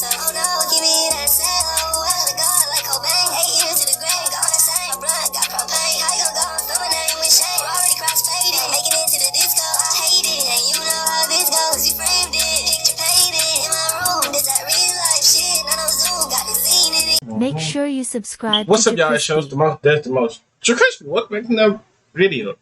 myself. Oh no, give me that cell. I gotta go like Cobain. 8 years to the grave, gone insane. My blood got propane. How you gon' go and throw my name with shame? Already cross-faded, making it to the disco. I hate it, and you know how this goes. You framed it, picture painted in my room. This that real life shit, none of Zoom. Got the scene in it. Make sure you subscribe. What's to up, y'all? It shows the most. That's the most. JerCrispy, what making a video?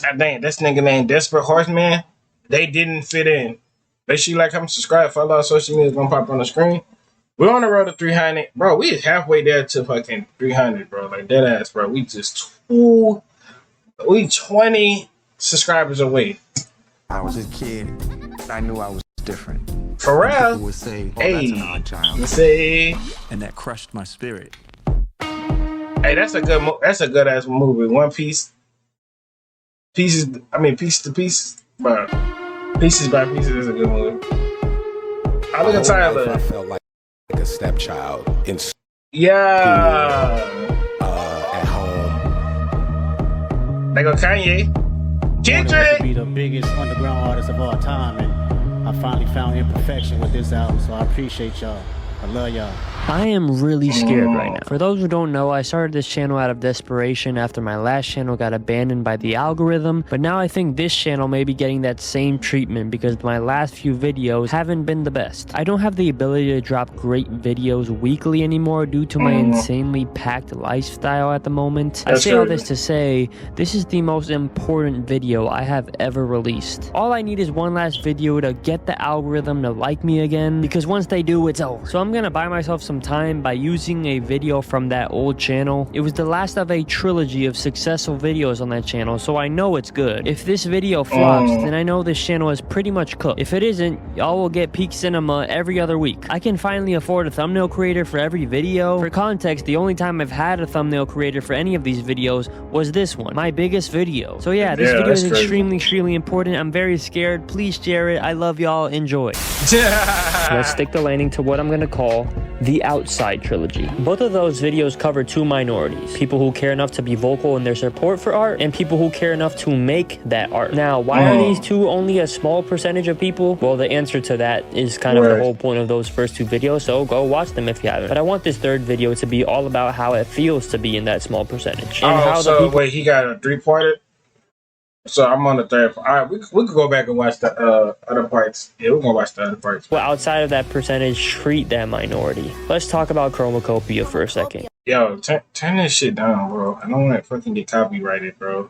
God dang, this nigga named Desperate Horseman. They didn't fit in. Make sure you like, comment, subscribe. Follow our social media. It's gonna pop on the screen. We're on the road to 300, bro. We is halfway there to fucking 300, bro. Like dead ass, bro. We 20 subscribers away. I was a kid. I knew I was different. For real. People would say, "Oh, Hey, that's an odd child," you say, and that crushed my spirit. hey, that's a good. That's a good ass movie. One Piece. Pieces. I mean, piece to piece, but pieces by pieces is a good movie. I look at Tyler. I felt like a stepchild in school, Yeah. at home. They go Kanye. To Kendrick. be the biggest underground artist of all time, and I finally found imperfection with this album, so I appreciate y'all. I love y'all. I am really scared right now. For those who don't know, I started this channel out of desperation after my last channel got abandoned by the algorithm, but now I think this channel may be getting that same treatment because my last few videos haven't been the best. I don't have the ability to drop great videos weekly anymore due to my insanely packed lifestyle at the moment. I say all this to say, this is the most important video I have ever released. All I need is one last video to get the algorithm to like me again, because once they do, it's over. So I'm gonna buy myself some time by using a video from that old channel. It was the last of a trilogy of successful videos on that channel, so I know it's good. If this video flops, then I know this channel is pretty much cooked. If it isn't, y'all will get peak cinema every other week. I can finally afford a thumbnail creator for every video. For context, the only time I've had a thumbnail creator for any of these videos was this one, my biggest video. So yeah, this video is extremely important. I'm very scared. Please share it. I love y'all. Enjoy. Let's stick the landing to what I'm gonna call the Outside trilogy. Both of those videos cover two minorities: people who care enough to be vocal in their support for art, and people who care enough to make that art. Now, why are these two only a small percentage of people? Well, the answer to that is kind of the whole point of those first two videos, so go watch them if you haven't. But I want this third video to be all about how it feels to be in that small percentage. And how so wait, he got a 3-parter? So I'm on the third. All right, we could go back and watch the other parts. Yeah, we're gonna watch the other parts. Well, outside of that percentage, treat that minority. Let's talk about chromacopia for a second. Yo, turn this shit down, bro. I don't want to fucking get copyrighted, bro.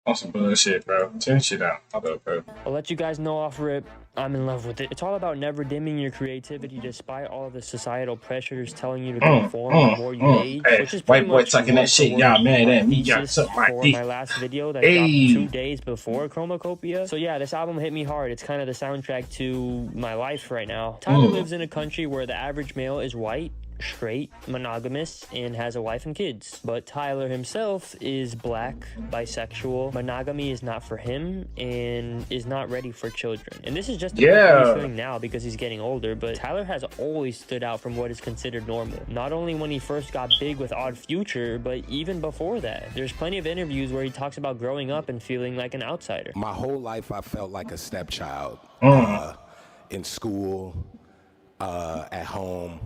On some bullshit, bro. Turn this shit down. I'll let you guys know off rip, I'm in love with it. It's all about never dimming your creativity despite all of the societal pressures telling you to conform the more you age. Hey, which is white boy talking that shit. Y'all man, that me got something for my last video that dropped 2 days before Chromacopia. So yeah, this album hit me hard. It's kind of the soundtrack to my life right now. Tyler lives in a country where the average male is white, straight, monogamous, and has a wife and kids. But Tyler himself is black, bisexual. Monogamy is not for him and is not ready for children. And this is just what he's feeling now because he's getting older, but Tyler has always stood out from what is considered normal. Not only when he first got big with Odd Future, but even before that. There's plenty of interviews where he talks about growing up and feeling like an outsider. My whole life, I felt like a stepchild. In school, at home,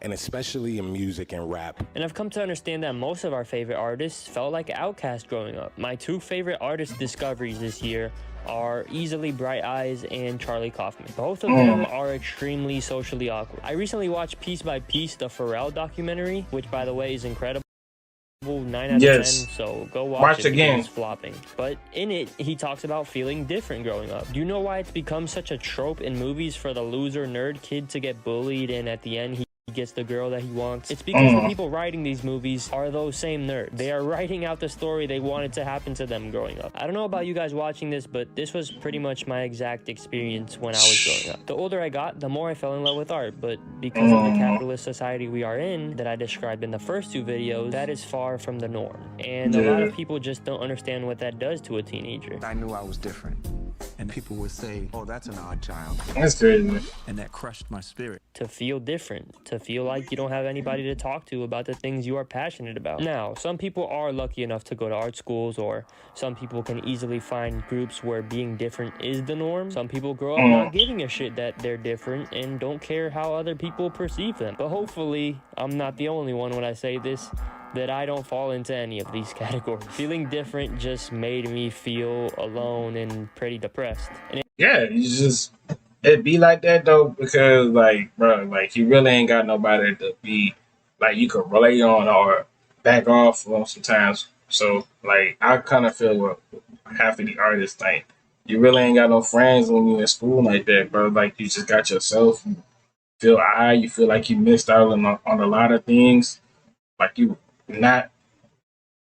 and especially in music and rap. And I've come to understand that most of our favorite artists felt like outcasts growing up. My 2 favorite artist discoveries this year are easily Bright Eyes and Charlie Kaufman. Both of them are extremely socially awkward. I recently watched Piece by Piece, the Pharrell documentary, which by the way is incredible. 9 out of 10, so go watch it again. It's flopping. But in it, he talks about feeling different growing up. Do you know why it's become such a trope in movies for the loser nerd kid to get bullied and at the end he gets the girl that he wants? It's because the people writing these movies are those same nerds. They are writing out the story they wanted to happen to them growing up. I don't know about you guys watching this, but this was pretty much my exact experience when I was growing up. The older I got, the more I fell in love with art, but because of the capitalist society we are in that I described in the first 2 videos, that is far from the norm. And a lot of people just don't understand what that does to a teenager. I knew I was different, and and people would say, oh, that's an odd child. That's crazy. And that crushed my spirit. To feel different, to feel like you don't have anybody to talk to about the things you are passionate about. Now, some people are lucky enough to go to art schools, or some people can easily find groups where being different is the norm. Some people grow up not giving a shit that they're different and don't care how other people perceive them. But hopefully, I'm not the only one when I say this, that I don't fall into any of these categories. Feeling different just made me feel alone and pretty depressed. And it be like that though, because like, bro, like you really ain't got nobody to be like you could relate on or back off on sometimes. So like I kind of feel what half of the artists think. You really ain't got no friends when you in school like that, bro. Like you just got yourself. You feel like you missed out on a lot of things. Like you not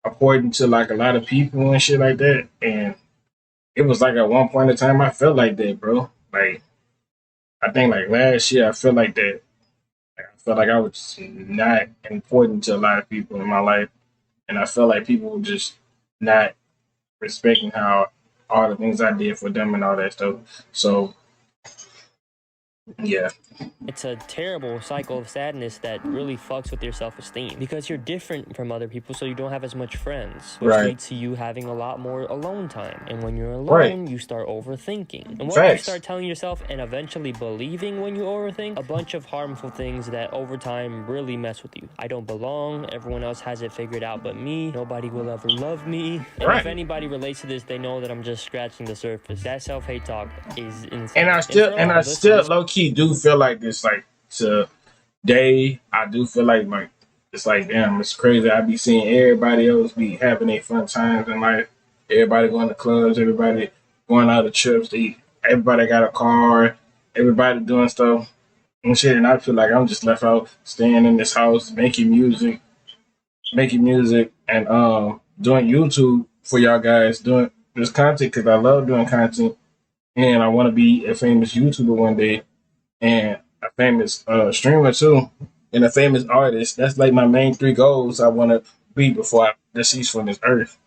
important to like a lot of people and shit like that. And it was like at one point in time I felt like that, bro. Like I think like last year I felt like that. Like, I felt like I was not important to a lot of people in my life. And I felt like people were just not respecting how all the things I did for them and all that stuff. So yeah. it's a terrible cycle of sadness that really fucks with your self-esteem because you're different from other people, so you don't have as much friends, which leads to you having a lot more alone time. And when you're alone, you start overthinking. And what you start telling yourself and eventually believing when you overthink, a bunch of harmful things that over time really mess with you. I don't belong. Everyone else has it figured out but me. Nobody will ever love me. And if anybody relates to this, they know that I'm just scratching the surface. That self-hate talk is insane. And I still low-key do feel like this, like today I do feel like it's like damn, it's crazy. I be seeing everybody else be having their fun times in life. Everybody going to clubs, everybody going out of trips to eat, everybody got a car, everybody doing stuff and shit, and I feel like I'm just left out staying in this house making music and doing YouTube for y'all guys, doing this content because I love doing content and I want to be a famous YouTuber one day and a famous streamer too, and a famous artist. That's like my main 3 goals I want to be before I decease from this earth.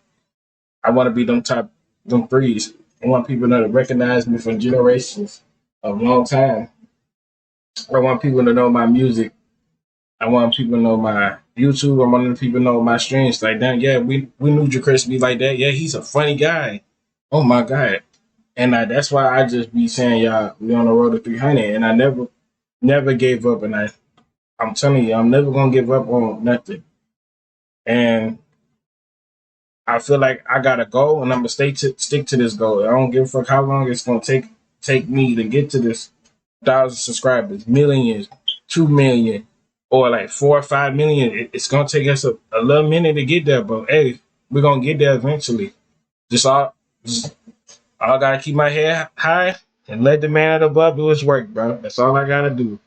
I want to be them 3s. I want people to recognize me for generations of long time. I want people to know my music. I want people to know my YouTube. I want people to know my streams. Like, damn, yeah, we knew JerCrispy like that. Yeah, he's a funny guy. Oh my God. And that's why I just be saying, y'all, we on the road to 300. And I never gave up. And I'm telling you, I'm never going to give up on nothing. And I feel like I got a goal and I'm going to stick to this goal. I don't give a fuck how long it's going to take me to get to this 1,000 subscribers, millions, 2 million, or like 4 or 5 million. It's going to take us a little minute to get there. But hey, we're going to get there eventually. I gotta keep my head high and let the man above do his work, bro. That's all I gotta do.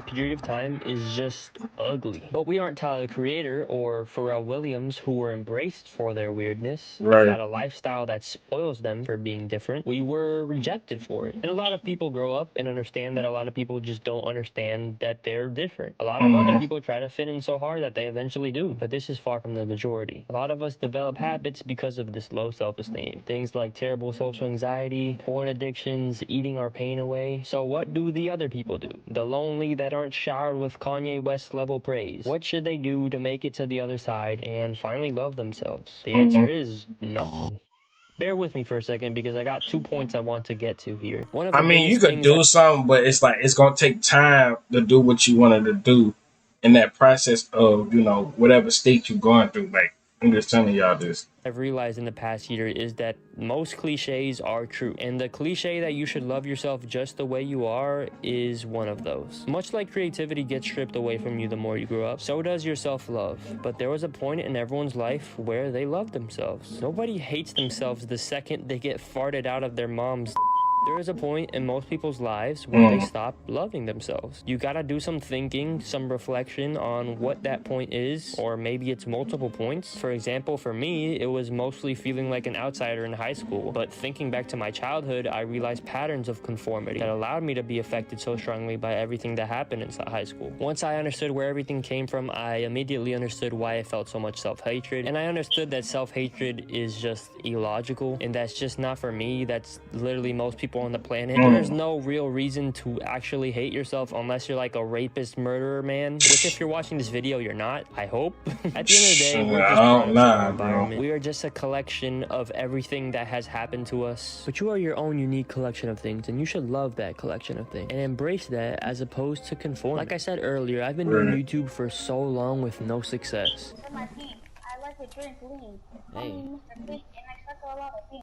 Period of time is just ugly. But we aren't Tyler, the Creator, or Pharrell Williams, who were embraced for their weirdness. Right. Got a lifestyle that spoils them for being different. We were rejected for it. And a lot of people grow up and understand that a lot of people just don't understand that they're different. A lot of other people try to fit in so hard that they eventually do. But this is far from the majority. A lot of us develop habits because of this low self-esteem. Things like terrible social anxiety, porn addictions, eating our pain away. So what do the other people do? The lonely that aren't showered with Kanye West level praise. What should they do to make it to the other side and finally love themselves? The answer is no. Bear with me for a second because I got 2 points I want to get to here. You could do something, but it's like it's gonna take time to do what you wanted to do in that process of, whatever state you're going through. Like, I'm just telling y'all this. I've realized in the past year is that most cliches are true. And the cliche that you should love yourself just the way you are is one of those. Much like creativity gets stripped away from you the more you grow up, so does your self-love. But there was a point in everyone's life where they loved themselves. Nobody hates themselves the second they get farted out of their mom's There is a point in most people's lives where they stop loving themselves. You gotta do some thinking, some reflection on what that point is, or maybe it's multiple points. For example, for me, it was mostly feeling like an outsider in high school, but thinking back to my childhood, I realized patterns of conformity that allowed me to be affected so strongly by everything that happened inside high school. Once I understood where everything came from, I immediately understood why I felt so much self-hatred, and I understood that self-hatred is just illogical, and that's just not for me. That's literally most people on the planet. There's no real reason to actually hate yourself unless you're like a rapist, murderer, man, which if you're watching this video, you're not, I hope. At the end of the day, we're just products of our environment. We are just a collection of everything that has happened to us. But you are your own unique collection of things, and you should love that collection of things and embrace that as opposed to conform. Like I said earlier, I've been doing YouTube for so long with no success. My team. I like to drink lean. Hey. A lot of things.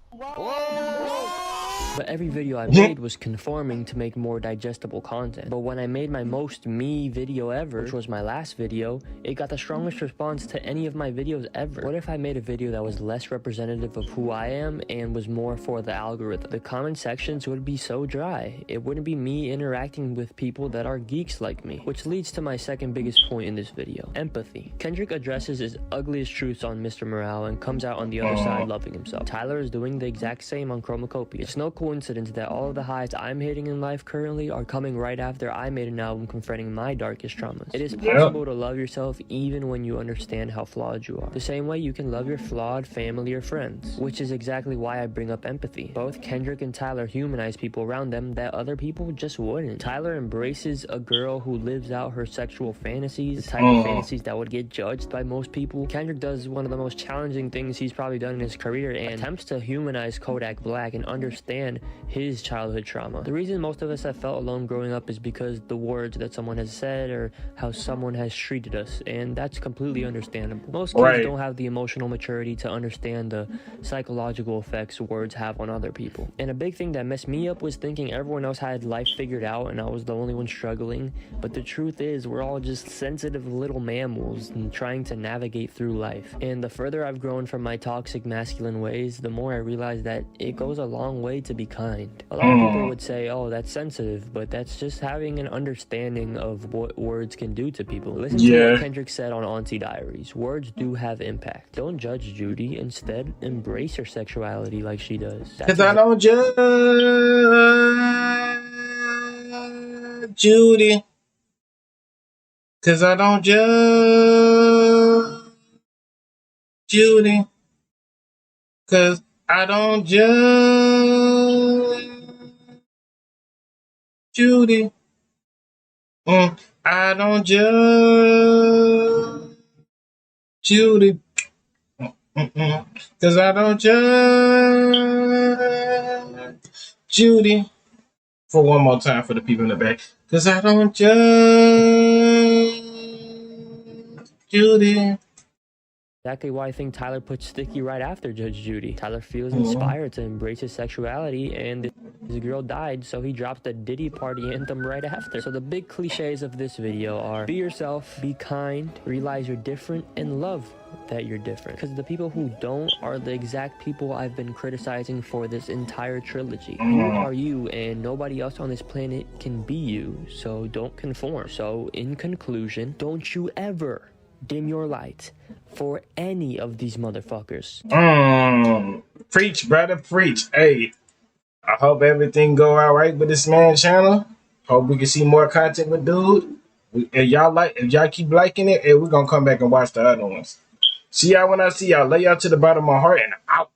But every video I made was conforming to make more digestible content. But when I made my most me video ever, which was my last video, it got the strongest response to any of my videos ever. What if I made a video that was less representative of who I am and was more for the algorithm? The comment sections would be so dry. It wouldn't be me interacting with people that are geeks like me. Which leads to my second biggest point in this video, empathy. Kendrick addresses his ugliest truths on Mr. Morale and comes out on the other side loving himself. Tyler is doing the exact same on Chromacopia. It's no coincidence that all of the highs I'm hitting in life currently are coming right after I made an album confronting my darkest traumas. It is possible to love yourself even when you understand how flawed you are. The same way you can love your flawed family or friends, which is exactly why I bring up empathy. Both Kendrick and Tyler humanize people around them that other people just wouldn't. Tyler embraces a girl who lives out her sexual fantasies, the type of fantasies that would get judged by most people. Kendrick does one of the most challenging things he's probably done in his career and attempts to humanize Kodak Black and understand his childhood trauma. The reason most of us have felt alone growing up is because the words that someone has said or how someone has treated us, and that's completely understandable. Most kids don't have the emotional maturity to understand the psychological effects words have on other people. And a big thing that messed me up was thinking everyone else had life figured out and I was the only one struggling. But the truth is, we're all just sensitive little mammals and trying to navigate through life. And the further I've grown from my toxic masculine ways, the more I realize that it goes a long way to be kind. A lot of people would say, oh, that's sensitive, but that's just having an understanding of what words can do to people. Listen to what Kendrick said on Auntie Diaries. Words do have impact. Don't judge Judy. Instead, embrace her sexuality like she does. Cause I don't judge Judy. Cause I don't judge Judy. Cause I don't judge Judy. I don't judge Judy. Cause I don't judge Judy. For one more time for the people in the back. Cause I don't judge Judy. Exactly why I think Tyler put Sticky right after Judge Judy. Tyler feels inspired to embrace his sexuality, and his girl died, so he dropped the Diddy Party anthem right after. So the big cliches of this video are: be yourself, be kind, realize you're different, and love that you're different. Because the people who don't are the exact people I've been criticizing for this entire trilogy. You are you, and nobody else on this planet can be you, so don't conform. So in conclusion, don't you ever dim your light for any of these motherfuckers. Preach, brother, preach. Hey, I hope everything go all right with this man channel. Hope we can see more content with dude. If y'all keep liking it, we're gonna come back and watch the other ones. See y'all when I see y'all. Lay y'all to the bottom of my heart and out.